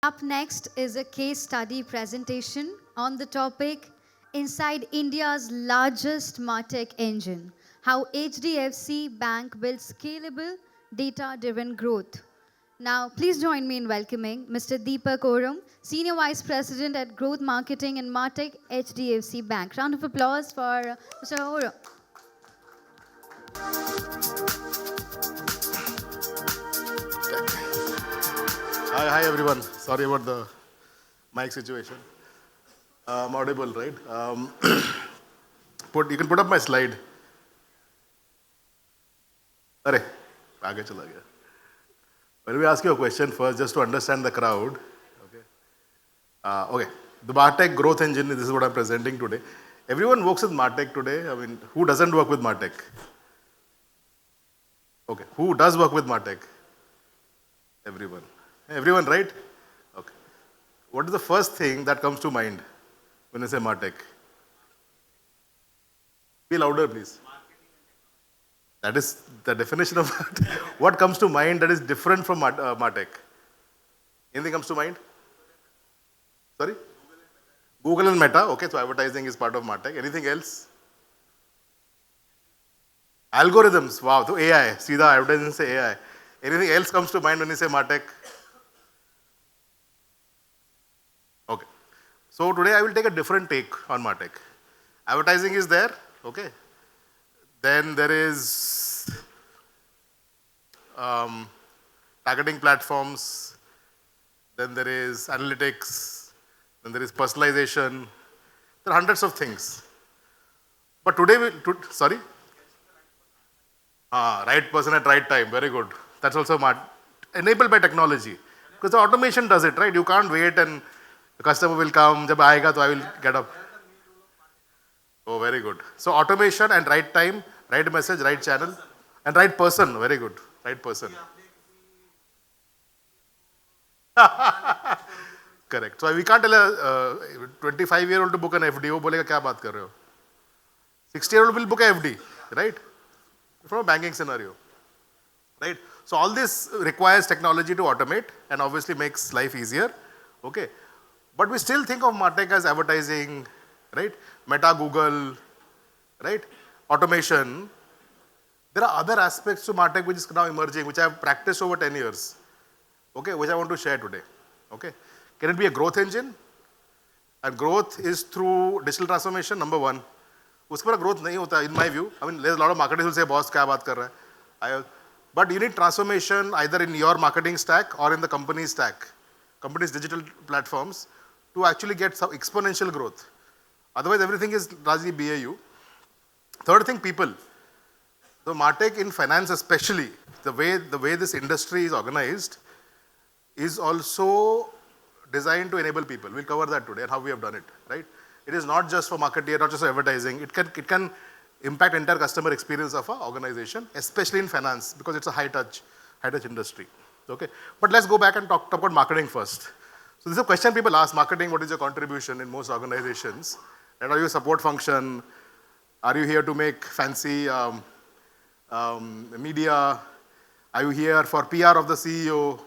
Up next is a case study presentation on the topic Inside India's largest MarTech engine, how HDFC Bank builds scalable, data-driven growth. Now, please join me in welcoming Mr. Deepak Oram, Senior Vice President at Growth Marketing and MarTech HDFC Bank. Round of applause for Mr. Oram. Hi everyone. Sorry about the mic situation. I'm audible, right? You can put up my slide. Arey, आगे चला गया. Let me ask you a question first, just to understand the crowd. Okay. The MarTech growth engine. This is what I'm presenting today. Everyone works with MarTech today. I mean, who doesn't work with MarTech? Okay. Who does work with MarTech? Everyone. Everyone, right? Okay. What is the first thing that comes to mind when you say MarTech? Be louder, please. That is the definition of what comes to mind that is different from MarTech. Anything comes to mind? Sorry? Google and Meta. Okay, so advertising is part of MarTech. Anything else? Algorithms. Wow, so AI. See the advertising say AI. Anything else comes to mind when you say MarTech? Okay. So today I will take a different take on MarTech. Advertising is there, okay. Then there is targeting platforms. Then there is analytics. Then there is personalization. There are hundreds of things. But today sorry? Right person at right time. Very good. That's also enabled by technology. Because the automation does it, right? You can't wait and the customer will come. Jab aayega, to I will get up. Oh, very good. So automation and right time, right message, right channel, and right person. Very good. Right person. Correct. So we can't tell a 25-year-old to book an FD. वो बोलेगा क्या बात कर रहे हो? 60-year-old will book a FD, right? From a banking scenario, right? So all this requires technology to automate and obviously makes life easier, okay? But we still think of MarTech as advertising, right? Meta, Google, right? Automation. There are other aspects to MarTech which is now emerging, which I have practiced over 10 years, okay? Which I want to share today, okay? Can it be a growth engine? And growth is through digital transformation, number one. उसके पर growth नहीं होता, in my view. I mean, there's a lot of marketers who say, boss, क्या बात कर रहा है? But you need transformation either in your marketing stack or in the company's stack, company's digital platforms, to actually get some exponential growth. Otherwise, everything is largely BAU. Third thing, people. So MarTech in finance especially, the way this industry is organized is also designed to enable people. We'll cover that today and how we have done it, right? It is not just for marketing, not just for advertising. It can impact entire customer experience of an organization, especially in finance, because it's a high touch industry. Okay, but let's go back and talk about marketing first. So this is a question people ask: marketing, what is your contribution in most organizations? And are you a support function? Are you here to make fancy media? Are you here for PR of the CEO?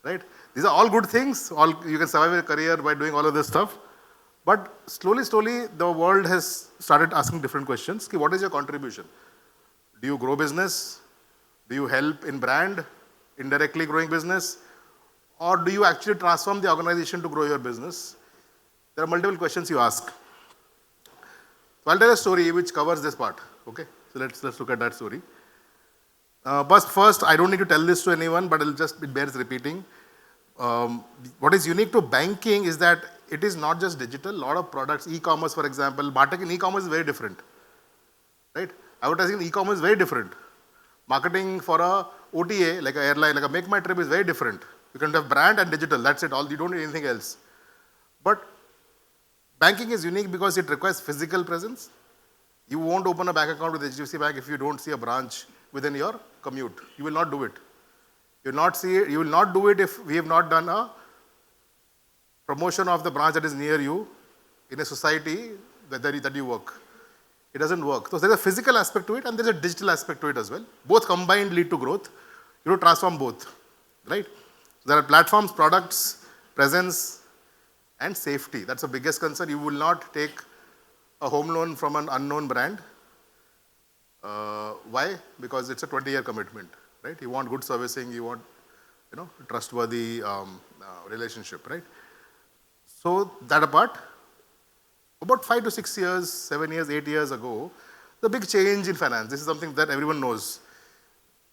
Right? These are all good things. All you can survive a career by doing all of this stuff. But slowly, the world has started asking different questions. What is your contribution? Do you grow business? Do you help in brand, indirectly growing business? Or do you actually transform the organization to grow your business? There are multiple questions you ask. So I'll tell a story which covers this part. Okay, so let's look at that story. But first, I don't need to tell this to anyone, but it bears repeating. What is unique to banking is that it is not just digital. A lot of products, e-commerce, for example, MarTech in e-commerce is very different, right? Advertising in e-commerce is very different. Marketing for a OTA, like an airline, like a Make My Trip, is very different. You can have brand and digital. That's it. You don't need anything else. But banking is unique because it requires physical presence. You won't open a bank account with HDFC Bank if you don't see a branch within your commute. You will not do it. You will not do it if we have not done a promotion of the branch that is near you in a society that you work. It doesn't work. So there's a physical aspect to it and there's a digital aspect to it as well. Both combined lead to growth. You transform both, right? So there are platforms, products, presence, and safety. That's the biggest concern. You will not take a home loan from an unknown brand. Why? Because it's a 20-year commitment, right? You want good servicing, you want, trustworthy relationship, right? So that apart, about 5 to 6 years, 7 years, 8 years ago, the big change in finance. This is something that everyone knows.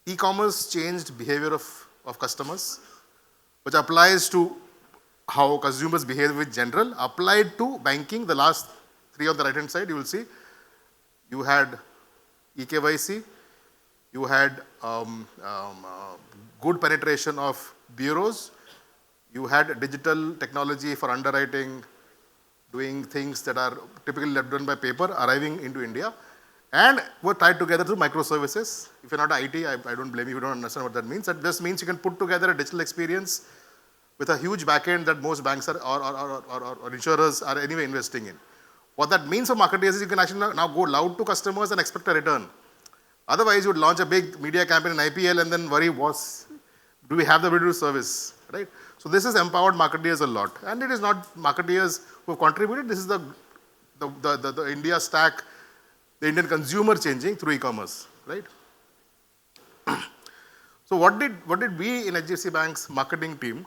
E-commerce changed behavior of customers, which applies to how consumers behave with general, applied to banking. The last three on the right-hand side, you will see, you had eKYC, you had good penetration of bureaus, you had digital technology for underwriting, doing things that are typically done by paper, arriving into India, and were tied together through microservices. If you're not IT, I don't blame you if you don't understand what that means. That just means you can put together a digital experience with a huge backend that most banks or insurers are anyway investing in. What that means for marketers is you can actually now go loud to customers and expect a return. Otherwise, you would launch a big media campaign in IPL and then worry, do we have the ability to service, right? So this has empowered marketeers a lot. And it is not marketeers who have contributed. This is the India stack, the Indian consumer changing through e-commerce, right? So what did we in HDFC Bank's marketing team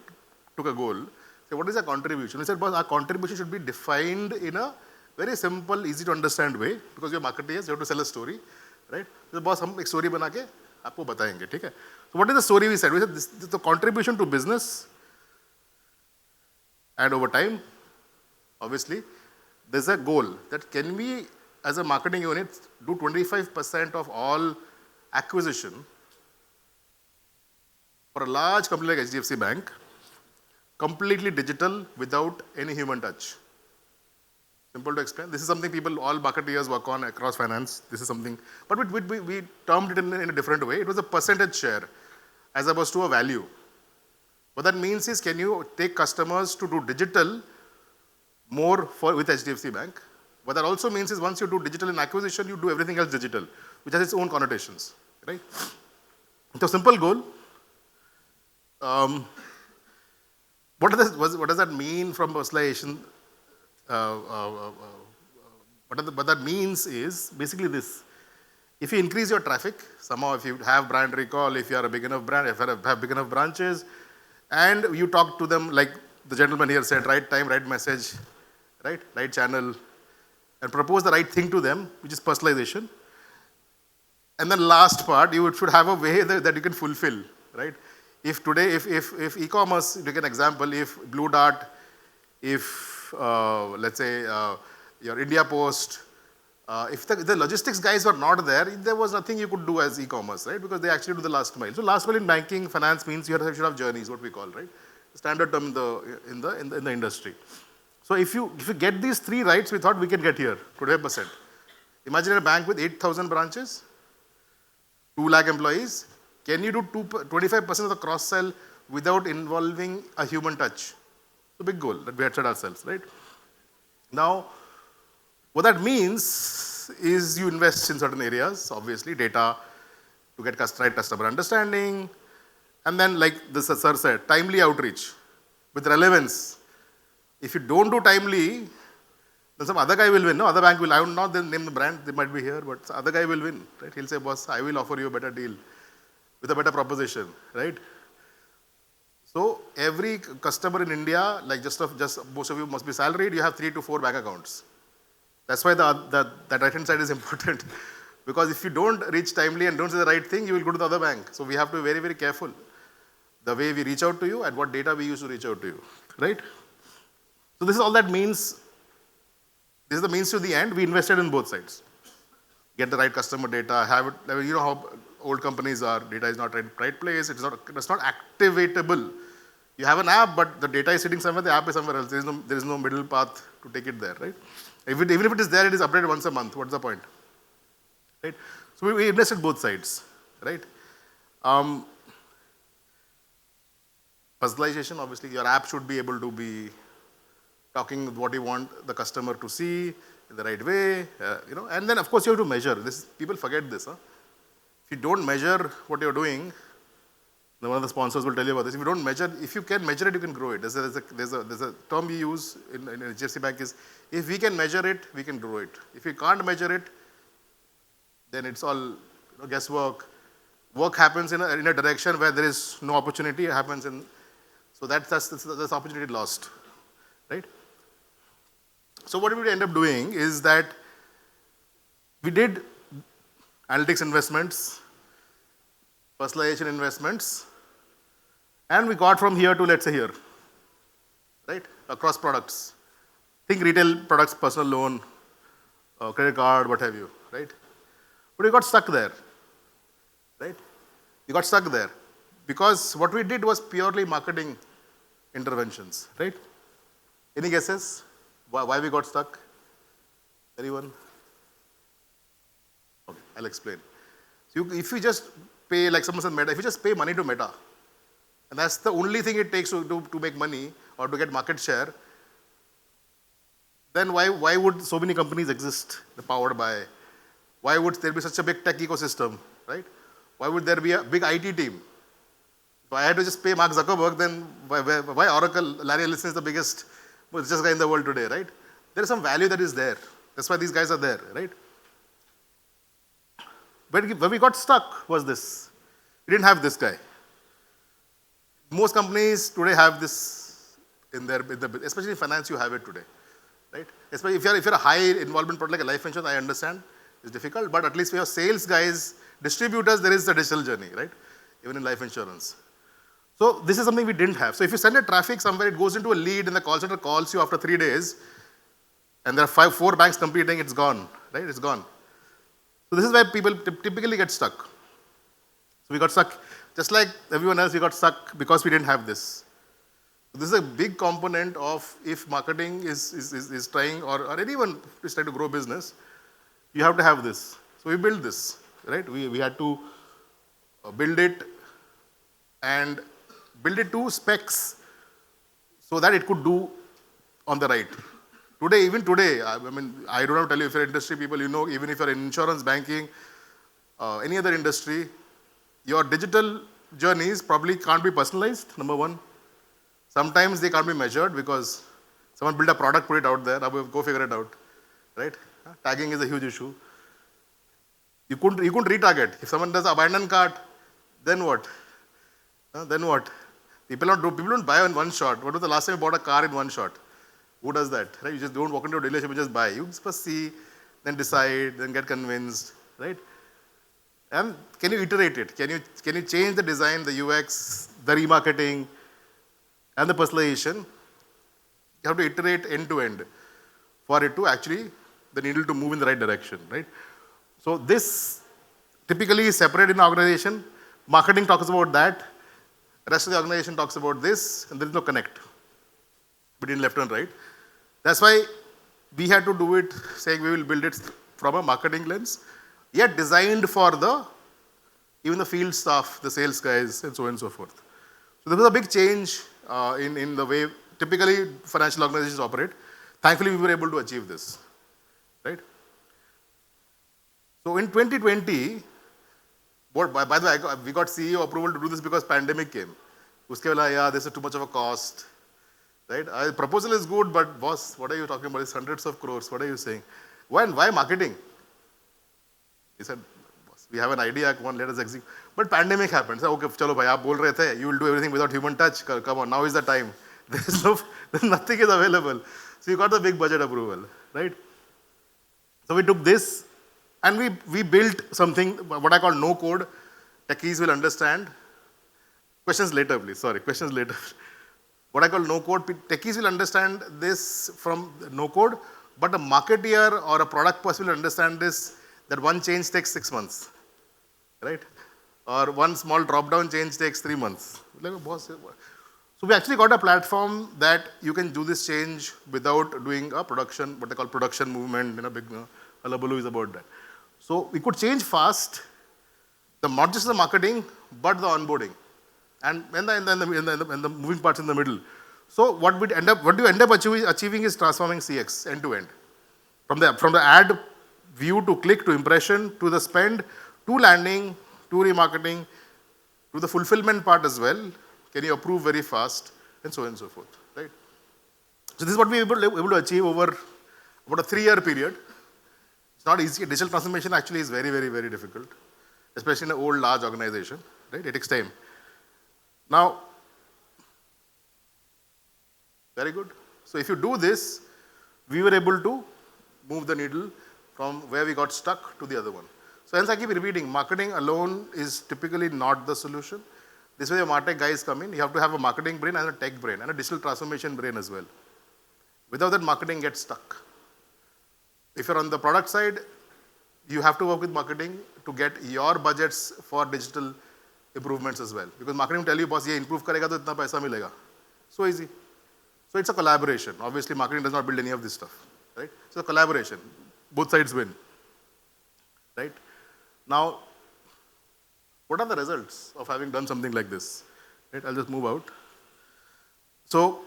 took a goal? So what is our contribution? We said, boss, our contribution should be defined in a very simple, easy to understand way, because you're marketeers, you have to sell a story, right? So boss, हम एक story बना के आपको बताएंगे, ठीक है? So what is the story we said? We said this is the contribution to business, and over time, obviously, there's a goal that can we, as a marketing unit, do 25% of all acquisition for a large company like HDFC Bank, completely digital without any human touch. Simple to explain. This is something all marketeers work on across finance. This is something, but we termed it in a different way. It was a percentage share as opposed to a value. What that means is, can you take customers to do digital more with HDFC Bank? What that also means is, once you do digital in acquisition, you do everything else digital, which has its own connotations, right? So simple goal. What does that mean from personalization? What that means is basically this. If you increase your traffic, somehow if you have brand recall, if you are a big enough brand, if you have big enough branches, and you talk to them like the gentleman here said, right time, right message, right channel, and propose the right thing to them, which is personalization. And then last part, you should have a way that you can fulfill, right? If today, if e-commerce, take an example, if Blue Dart, if let's say your India Post, if the logistics guys were not there was nothing you could do as e-commerce, right? Because they actually do the last mile. So last mile in banking, finance means you should have journeys, what we call, right? Standard term in the industry. So if you get these three rights, we thought we can get here, 25%. Imagine a bank with 8,000 branches, 2 lakh employees. Can you do 25% of the cross-sell without involving a human touch? It's a big goal that we had set ourselves, right? Now, what that means is you invest in certain areas, obviously, data to get right customer understanding, and then like the sir said, timely outreach with relevance. If you don't do timely, then some other guy will win. No, other bank will. I will not then name the brand. They might be here, but the other guy will win, right? He'll say, boss, I will offer you a better deal with a better proposition, right? So every customer in India, like just most of you must be salaried, you have 3 to 4 bank accounts. That's why that right-hand side is important. Because if you don't reach timely and don't say the right thing, you will go to the other bank. So we have to be very, very careful the way we reach out to you and what data we use to reach out to you, right? So this is all that means. This is the means to the end. We invested in both sides. Get the right customer data, have it, you know how old companies are, data is not right place, it's not activatable. You have an app, but the data is sitting somewhere, the app is somewhere else. There is no middle path to take it there, right? Even if it is there, it is updated once a month. What's the point? Right? So we invested both sides, right? Personalization, obviously, your app should be able to be talking what you want the customer to see in the right way, and then of course you have to measure. People forget this. If you don't measure what you're doing, One of the sponsors will tell you about this. If you don't measure, if you can measure it, you can grow it. There's a term we use in HDFC Bank is, if we can measure it, we can grow it. If we can't measure it, then it's all guesswork. Work happens in a direction where there is no opportunity. It happens in, so that's opportunity lost, right? So what we end up doing is that we did analytics investments, personalization investments, and we got from here to, let's say, here, right? Across products. Think retail products, personal loan, credit card, what have you, right? But we got stuck there, right? We got stuck there because what we did was purely marketing interventions, right? Any guesses why we got stuck? Anyone? Okay, I'll explain. So if you just pay, like someone said, Meta, if you just pay money to Meta, and that's the only thing it takes to make money or to get market share, then why would so many companies exist powered by? Why would there be such a big tech ecosystem, right? Why would there be a big IT team? If I had to just pay Mark Zuckerberg, then why Oracle, Larry Ellison is the biggest, richest guy in the world today, right? There is some value that is there. That's why these guys are there, right? But where we got stuck was this. We didn't have this guy. Most companies today have this in their, especially in finance, you have it today, right? Especially if you're a high involvement product like a life insurance, I understand it's difficult, but at least for your sales guys, distributors, there is a digital journey, right? Even in life insurance. So this is something we didn't have. So if you send a traffic somewhere, it goes into a lead and the call center calls you after 3 days, and there are 4 banks competing, it's gone, right? It's gone. So this is where people typically get stuck. So we got stuck, just like everyone else, we got stuck because we didn't have this. So this is a big component of if marketing is trying, or anyone is trying to grow business, you have to have this. So we built this, right? We had to build it and build it to specs so that it could do on the right. Today, even today, I mean, I don't have to tell you if you're industry people, you know, even if you're in insurance, banking, any other industry, your digital journeys probably can't be personalized, number one. Sometimes they can't be measured because someone built a product, put it out there, go figure it out, right? Tagging is a huge issue. You couldn't retarget. If someone does abandoned cart, then what? Then what? People don't buy in one shot. What was the last time you bought a car in one shot? Who does that? Right? You just don't walk into a dealership and just buy. You first see, then decide, then get convinced, right? And can you iterate it? Can you change the design, the UX, the remarketing, and the personalization? You have to iterate end to end for it to actually the needle to move in the right direction, right? So this typically is separate in the organization. Marketing talks about that. Rest of the organization talks about this, and there is no connect between left and right. That's why we had to do it, saying we will build it from a marketing lens, yet designed for even the field staff, the sales guys, and so on and so forth. So there was a big change in the way typically financial organizations operate. Thankfully, we were able to achieve this, right? So in 2020, by the way, we got CEO approval to do this because pandemic came. Uske wala, yeah, this is too much of a cost, right? Proposal is good, but boss, what are you talking about? It's hundreds of crores. What are you saying? Why marketing? He said, boss, we have an idea, come on, let us execute. But pandemic happened. So, okay, chalo bhai, aap bol rahe the, you will do everything without human touch. Come on, now is the time. Nothing is available. So you got the big budget approval, right? So we took this and we built something, what I call no code. Techies will understand. Questions later, please. Sorry, questions later. What I call no code, techies will understand this from no code, but a marketeer or a product person will understand this, that one change takes 6 months, right? Or one small drop-down change takes 3 months. Like, boss, so we actually got a platform that you can do this change without doing a production, what they call production movement, big hullabaloo is about that. So we could change fast, not just the marketing, but the onboarding. And the moving parts in the middle. So what you end up achieving is transforming CX end to end. From the ad view to click to impression to the spend to landing to remarketing Do the fulfillment part as well. Can you approve very fast? And so on and so forth, right? So this is what we were able to achieve over about a 3-year period. It's not easy. Digital transformation actually is very, very, very difficult, especially in an old, large organization, right? It takes time. Now, very good. So if you do this, we were able to move the needle from where we got stuck to the other one. So hence I keep repeating, marketing alone is typically not the solution. This is where your MarTech guys come in. You have to have a marketing brain and a tech brain and a digital transformation brain as well. Without that, marketing gets stuck. If you're on the product side, you have to work with marketing to get your budgets for digital improvements as well. Because marketing will tell you, boss, ye improve karega to itna paisa milega. So easy. So it's a collaboration. Obviously, marketing does not build any of this stuff, right? So collaboration. Both sides win, right? Now, what are the results of having done something like this? Right? I'll just move out. So,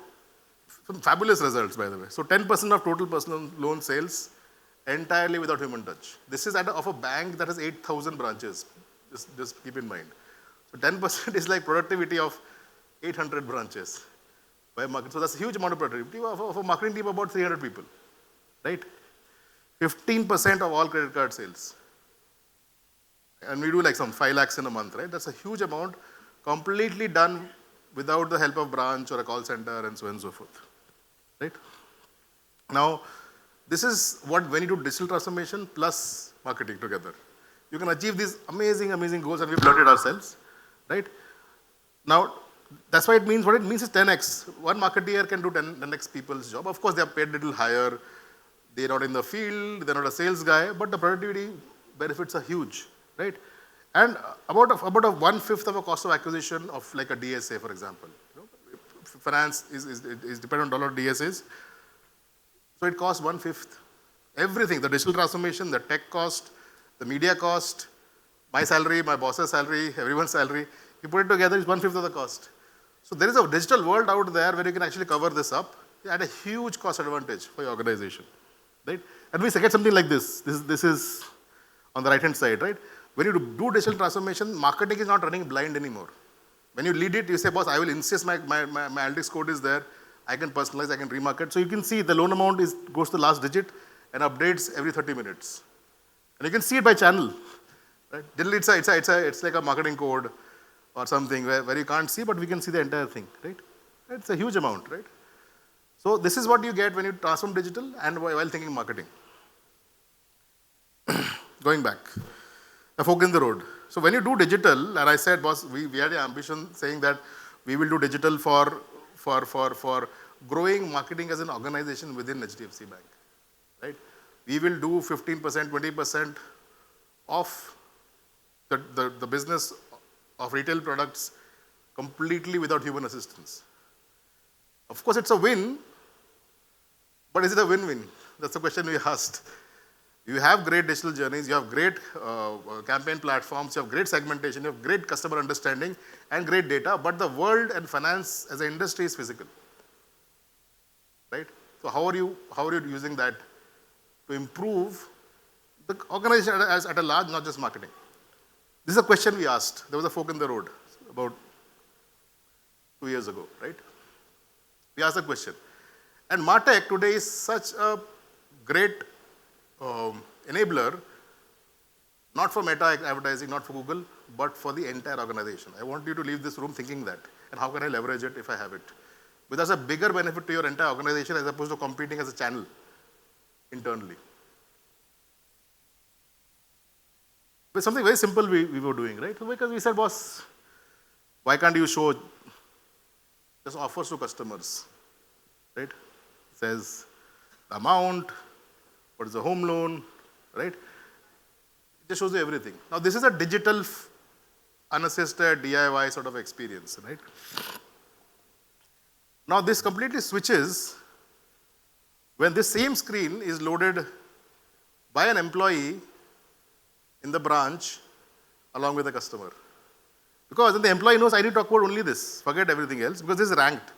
some fabulous results, by the way. So 10% of total personal loan sales entirely without human touch. This is of a bank that has 8,000 branches. Just keep in mind. So 10% is like productivity of 800 branches by market. So that's a huge amount of productivity of a marketing team of about 300 people, right? 15% of all credit card sales. And we do like some 5 lakhs in a month, right? That's a huge amount, completely done without the help of branch or a call center and so on and so forth, right? Now, this is what when you do digital transformation plus marketing together, you can achieve these amazing, amazing goals, and we've learned it ourselves, right? Now, that's why it means, what it means is 10x. One marketeer can do 10x people's job. Of course, they are paid a little higher. They're not in the field, they're not a sales guy, but the productivity benefits are huge, right? And about a 1/5 of a cost of acquisition of like a DSA, for example. You know, finance is dependent on dollar DSAs. So it costs 1/5. Everything, the digital transformation, the tech cost, the media cost, my salary, my boss's salary, everyone's salary, you put it together, it's 1/5 of the cost. So there is a digital world out there where you can actually cover this up at a huge cost advantage for your organization, right? And we get something like this. This is on the right-hand side, right? When you do digital transformation, marketing is not running blind anymore. When you lead it, you say, boss, I will insist my analytics code is there. I can personalize, I can remarket. So you can see the loan amount goes to the last digit and updates every 30 minutes. And you can see it by channel, right? Generally, it's like a marketing code or something where you can't see, but we can see the entire thing, right? It's a huge amount, right? So this is what you get when you transform digital and while thinking marketing. Going back, a fork in the road. So when you do digital, and I said, boss, we had an ambition saying that we will do digital for growing marketing as an organization within HDFC Bank, right? We will do 15%, 20% of the business of retail products completely without human assistance. Of course, it's a win, but is it a win-win? That's the question we asked. You have great digital journeys, you have great campaign platforms, you have great segmentation, you have great customer understanding and great data, but the world and finance as an industry is physical, right? So how are you using that to improve the organization at a large, not just marketing? This is a question we asked. There was a fork in the road about 2 years ago, right? We asked the question. And MarTech today is such a great enabler, not for Meta advertising, not for Google, but for the entire organization. I want you to leave this room thinking that. And how can I leverage it if I have it? But that's a bigger benefit to your entire organization as opposed to competing as a channel internally. But something very simple we were doing, right? So because we said, boss, why can't you show just offers to customers, right? It says the amount, what is the home loan, right? It just shows you everything. Now this is a digital, unassisted DIY sort of experience, right? Now this completely switches when this same screen is loaded by an employee in the branch along with the customer. Because then the employee knows I need to talk about only this, forget everything else, because this is ranked.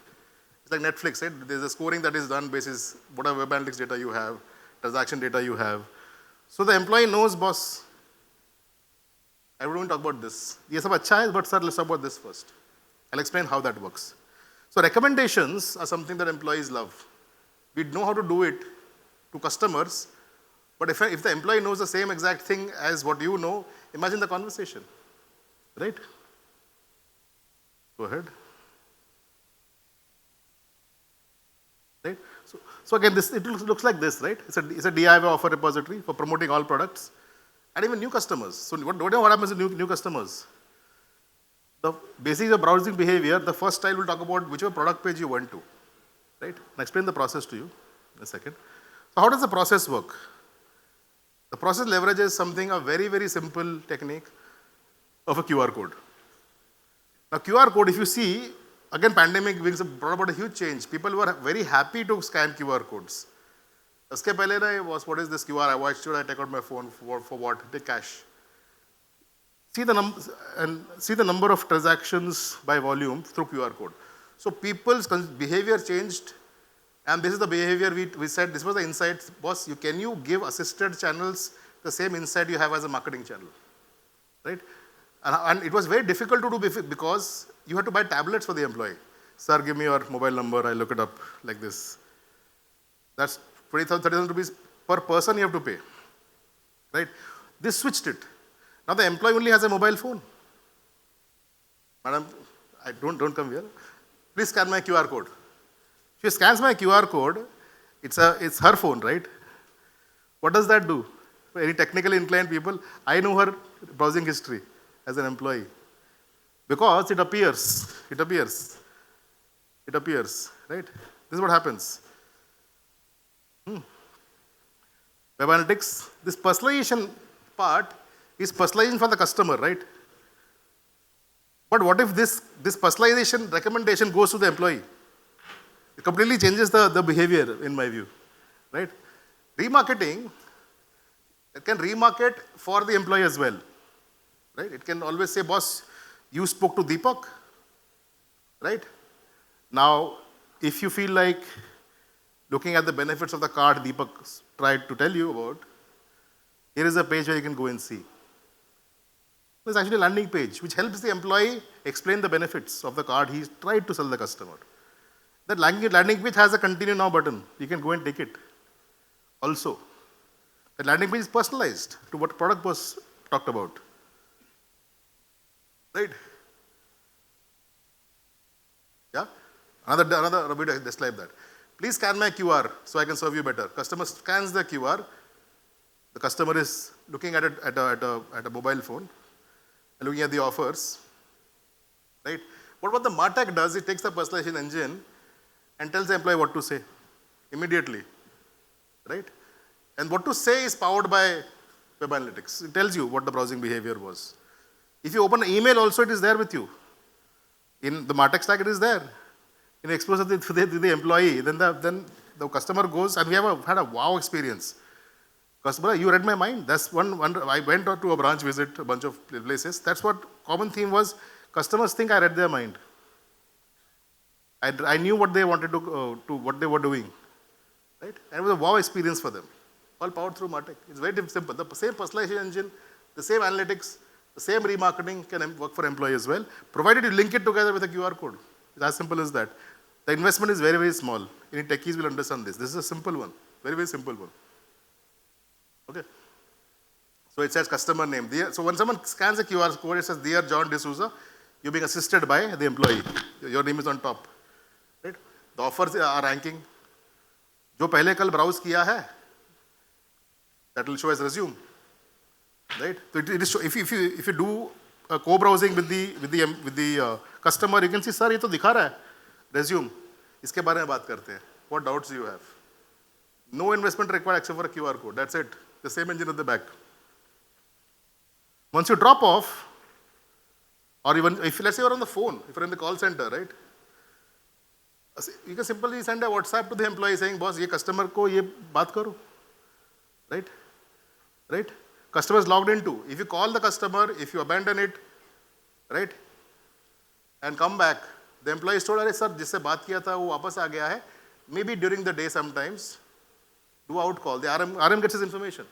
It's like Netflix, right? There's a scoring that is done basis whatever web analytics data you have, transaction data you have. So the employee knows, boss, I won't talk about this. ये सब अच्छा है, but sir, let's talk about this first. I'll explain how that works. So recommendations are something that employees love. We know how to do it to customers, but if the employee knows the same exact thing as what you know, imagine the conversation, right? Go ahead. Right? So again, it looks like this, right? It's a DIY offer repository for promoting all products and even new customers. So what happens to new customers? The basics of browsing behavior, the first style will talk about whichever product page you went to, right? I'll explain the process to you in a second. So how does the process work? The process leverages a very, very simple technique of a QR code. Now QR code, if you see, again pandemic brought about a huge change. People were very happy to scan QR codes. Uske pehle na what is this QR? Why should I take out my phone for what? Take cash. See the number of transactions by volume through QR code. So people's behavior changed, and this is the behavior we said. This was the insight, boss. Can you give assisted channels the same insight you have as a marketing channel, right? And it was very difficult to do because you had to buy tablets for the employee. Sir, give me your mobile number. I look it up like this. That's 20,000, 30,000 rupees per person you have to pay, right? This switched it. Now the employee only has a mobile phone. Madam, don't come here. Please scan my QR code. If she scans my QR code, it's her phone, right? What does that do? For any technically inclined people, I know her browsing history as an employee. Because it appears, right? This is what happens. Web analytics, this personalization part is personalization for the customer, right? But what if this personalization recommendation goes to the employee? It completely changes the behavior, in my view, right? Remarketing, it can remarket for the employee as well, right? It can always say, boss, you spoke to Deepak, right? Now, if you feel like looking at the benefits of the card Deepak tried to tell you about, here is a page where you can go and see. It's actually a landing page which helps the employee explain the benefits of the card he tried to sell the customer. That landing page has a continue now button. You can go and take it. Also, the landing page is personalized to what product was talked about. Right? Yeah? Another video describe that. Please scan my QR so I can serve you better. Customer scans the QR. The customer is looking at it at a mobile phone, looking at the offers. Right? But what the MarTech does, it takes the personalization engine and tells the employee what to say immediately. Right? And what to say is powered by web analytics. It tells you what the browsing behavior was. If you open an email also, it is there with you. In the MarTech stack, it is there. In expose to the employee, then the customer goes, and we have had a wow experience. Customer, you read my mind. That's one. I went to a branch visit, a bunch of places. That's what common theme was. Customers think I read their mind. I knew what they wanted to what they were doing, right? And it was a wow experience for them. All powered through MarTech. It's very simple. The same personalization engine, the same analytics, the same remarketing can work for employee as well, provided you link it together with a QR code. It's as simple as that. The investment is very, very small. Any techies will understand this. This is a simple one. Very, very simple one. Okay. So it says customer name. So when someone scans a QR code, it says, Dear John D'Souza, you're being assisted by the employee. Your name is on top. Right? The offers are ranking. जो पहले कल browse किया है, that will show as resume. Right? So it is if you do co-browsing with the customer, you can see, sir, ये तो दिखा रहा है. Resume. इसके बारे में बात करते हैं. What doubts do you have? No investment required except for a QR code. That's it. The same engine at the back. Once you drop off, or even if let's say you're on the phone, if you're in the call center, right? You can simply send a WhatsApp to the employee saying, boss, ये customer को ये बात करो. Right? Right? Customer is logged into. If you call the customer, if you abandon it, right? And come back, the employee is told, अरे sir जिससे बात किया था वो वापस आ गया है. Maybe during the day sometimes, do out call. The RM gets his information.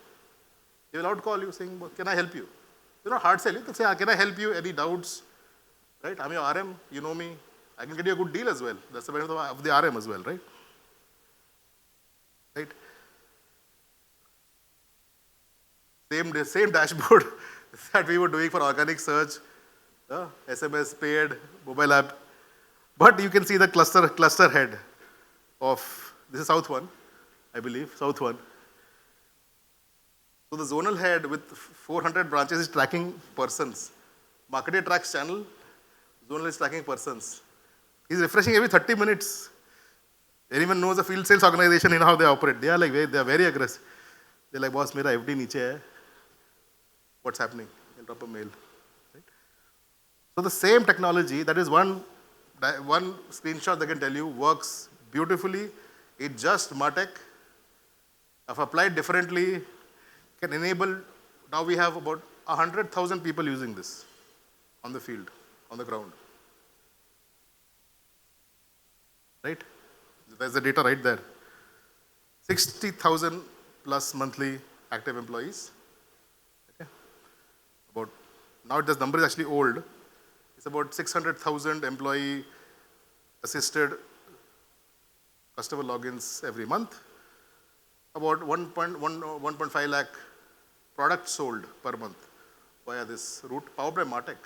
He will out call you saying, can I help you? You're not hard selling. You can say, can I help you? Any doubts? Right? I'm your RM. You know me. I can get you a good deal as well. That's the benefit of the RM as well, right? Right? Same dashboard that we were doing for organic search, SMS, paid, mobile app. But you can see the cluster head of, this is South one, I believe, South one. So the zonal head with 400 branches is tracking persons. Marketer tracks channel, zonal is tracking persons. He's refreshing every 30 minutes. Anyone knows the field sales organization, you know how they operate. They are very aggressive. They're like, boss, mera FD niche hai. What's happening? You'll drop a mail. Right? So the same technology, that is one screenshot that can tell you, works beautifully. It just MarTech. If applied differently, can enable, now we have about 100,000 people using this on the field, on the ground. Right? There's the data right there. 60,000 plus monthly active employees. Okay. About, now this number is actually old. It's about 600,000 employee assisted customer logins every month. About 1.5 lakh products sold per month via this route, powered by MarTech.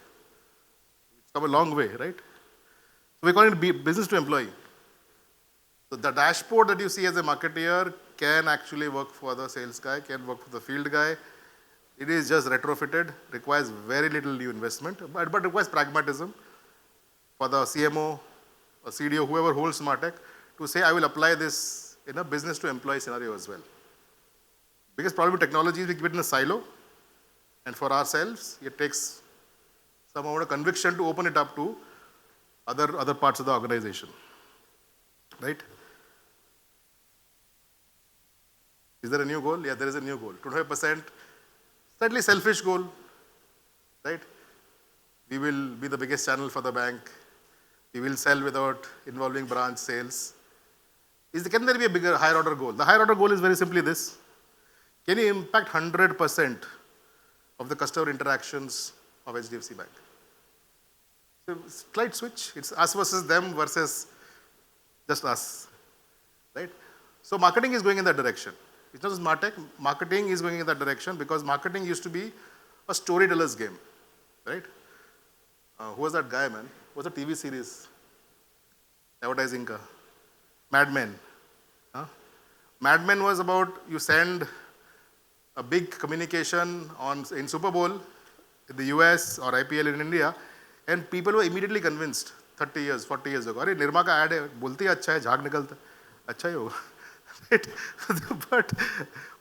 It's come a long way, right? So we're calling it business to employee. So the dashboard that you see as a marketeer can actually work for the sales guy, can work for the field guy. It is just retrofitted, requires very little new investment, but requires pragmatism for the CMO or CDO, whoever holds MarTech, to say, I will apply this in a business to employee scenario as well. Biggest problem with technology is we keep it in a silo, and for ourselves, it takes some amount of conviction to open it up to other parts of the organization. Right? Is there a new goal? Yeah, there is a new goal. 25%, slightly selfish goal, right? We will be the biggest channel for the bank. We will sell without involving branch sales. Can there be a bigger, higher order goal? The higher order goal is very simply this. Can you impact 100% of the customer interactions of HDFC Bank? So slight switch. It's us versus them versus just us, right? So marketing is going in that direction. It's not just MarTech, marketing is going in that direction because marketing used to be a storyteller's game, right? Who was that guy, man? Who was a TV series? Advertising ka? Mad Men. Huh? Mad Men was about you send a big communication in Super Bowl in the US or IPL in India, and people were immediately convinced 30 years, 40 years ago. अरे निर्मा का ad है, बोलती है अच्छा है, झाग निकलता है, अच्छा ही होगा. Right? But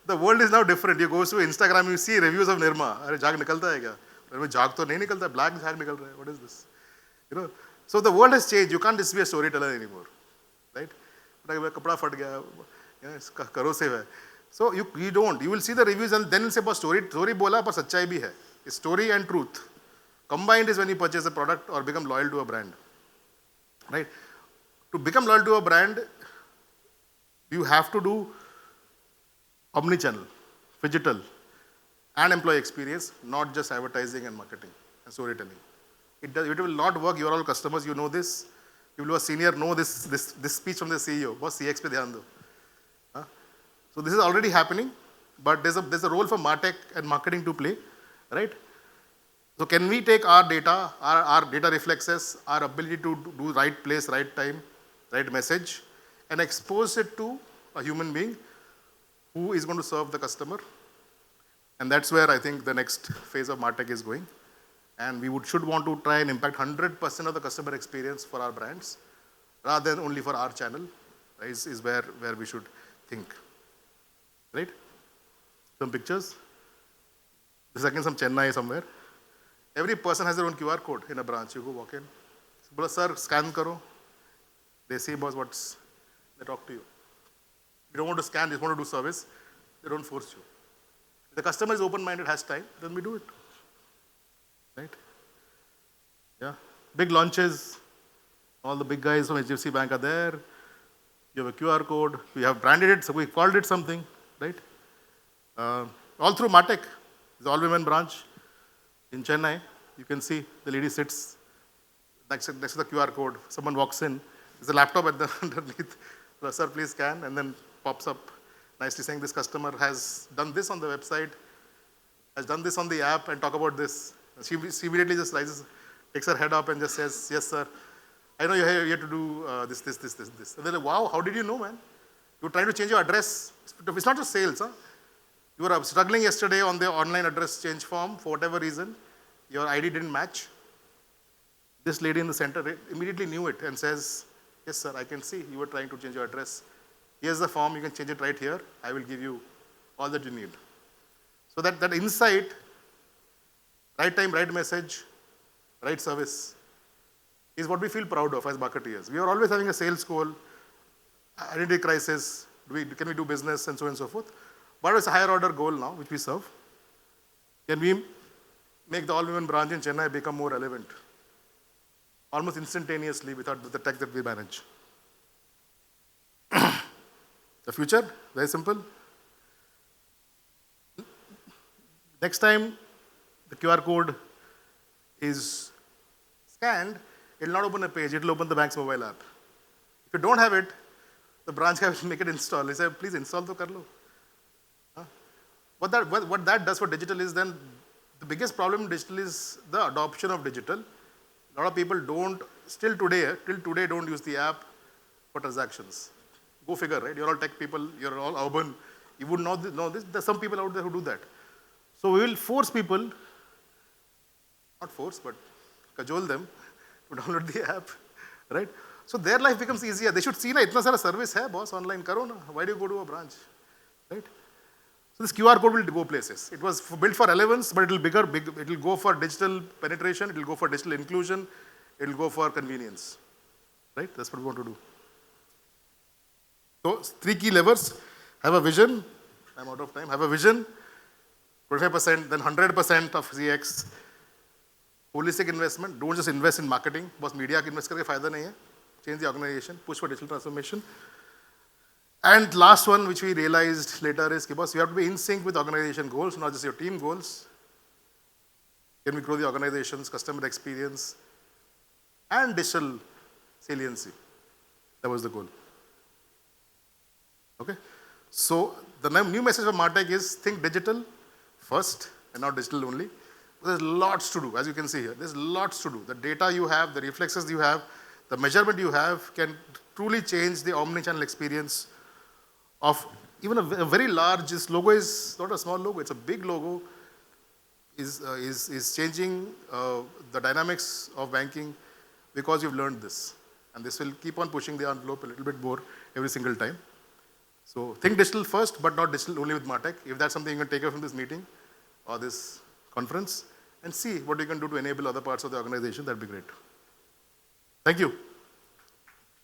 the world is now different. You go to Instagram, you see reviews of Nirma. अरे झाग निकलता है क्या? अरे झाग तो नहीं निकलता, black झाग निकल रहा है. What is this? You know. So the world has changed. You can't just be a storyteller anymore, right? कपड़ा फट गया, corrosive है. So you don't. You will see the reviews and then say, boss story बोला पर सच्चाई भी है. Story and truth combined is when you purchase a product or become loyal to a brand, right? To become loyal to a brand, you have to do omni-channel, phygital, and employee experience, not just advertising and marketing and storytelling. It will not work. You are all customers. You know this. You will be a senior. Know this speech from the CEO. Boss, CX पे ध्यान दो. Huh? So this is already happening, but there's a role for MarTech and marketing to play, right? So can we take our data, our data reflexes, our ability to do right place, right time, right message, and expose it to a human being who is going to serve the customer? And that's where I think the next phase of MarTech is going. And we should want to try and impact 100% of the customer experience for our brands, rather than only for our channel, right, is where we should think. Right? Some pictures. This is again some Chennai somewhere. Every person has their own QR code in a branch. You go walk in. Bola, sir, scan karo. They say, boss, they talk to you. You don't want to scan, they want to do service. They don't force you. If the customer is open-minded, has time, then we do it. Right? Yeah. Big launches. All the big guys from HDFC Bank are there. You have a QR code. We have branded it, so we called it something, right? All through MarTech. It's all women branch. In Chennai, you can see the lady sits next to the QR code. Someone walks in, there's a laptop at the underneath. Sir, please scan, and then pops up nicely saying this customer has done this on the website, has done this on the app, and talk about this. She immediately just rises, takes her head up and just says, yes, sir, I know you're here to do this. And they're like, wow, how did you know, man? You're trying to change your address. It's not just sales, huh? You were struggling yesterday on the online address change form for whatever reason. Your ID didn't match. This lady in the center immediately knew it and says, yes, sir, I can see you were trying to change your address. Here's the form, you can change it right here. I will give you all that you need. So that insight, right time, right message, right service, is what we feel proud of as marketeers. We are always having a sales goal, identity crisis, can we do business, and so on and so forth. But it's a higher order goal now, which we serve. Can we make the all-women branch in Chennai become more relevant? Almost instantaneously with the tech that we manage. The future, very simple. Next time the QR code is scanned, it will not open a page, it will open the bank's mobile app. If you don't have it, the branch guy will make it install. He said, please install to kar lo. What that does for digital is then, the biggest problem in digital is the adoption of digital. A lot of people till today don't use the app for transactions. Go figure, right? You're all tech people, you're all urban. You would know this. There's some people out there who do that. So we will force people, not force, but cajole them to download the app, right? So their life becomes easier. They should see, na, itna sara service hai, boss, online, karo na. Why do you go to a branch, right? So this QR code will go places. It was built for relevance, but it will go for digital penetration, it will go for digital inclusion, it will go for convenience, right? That's what we want to do. So 3 key levers: have a vision. I'm out of time. Have a vision. 25%, then 100% of CX. Holistic investment. Don't just invest in marketing. Boss media ki invest karke fayda nahi hai. Change the organization. Push for digital transformation. And last one, which we realized later, is, boss, you have to be in sync with organization goals, not just your team goals. Can we grow the organization's customer experience and digital saliency? That was the goal. Okay? So the new message of MarTech is think digital first and not digital only. There's lots to do, as you can see here. There's lots to do. The data you have, the reflexes you have, the measurement you have can truly change the omni-channel experience of even a very large. This logo is not a small logo, it's a big logo, is changing the dynamics of banking because you've learned this. And this will keep on pushing the envelope a little bit more every single time. So think digital first, but not digital only with MarTech. If that's something you can take away from this meeting or this conference, and see what you can do to enable other parts of the organization, that'd be great. Thank you.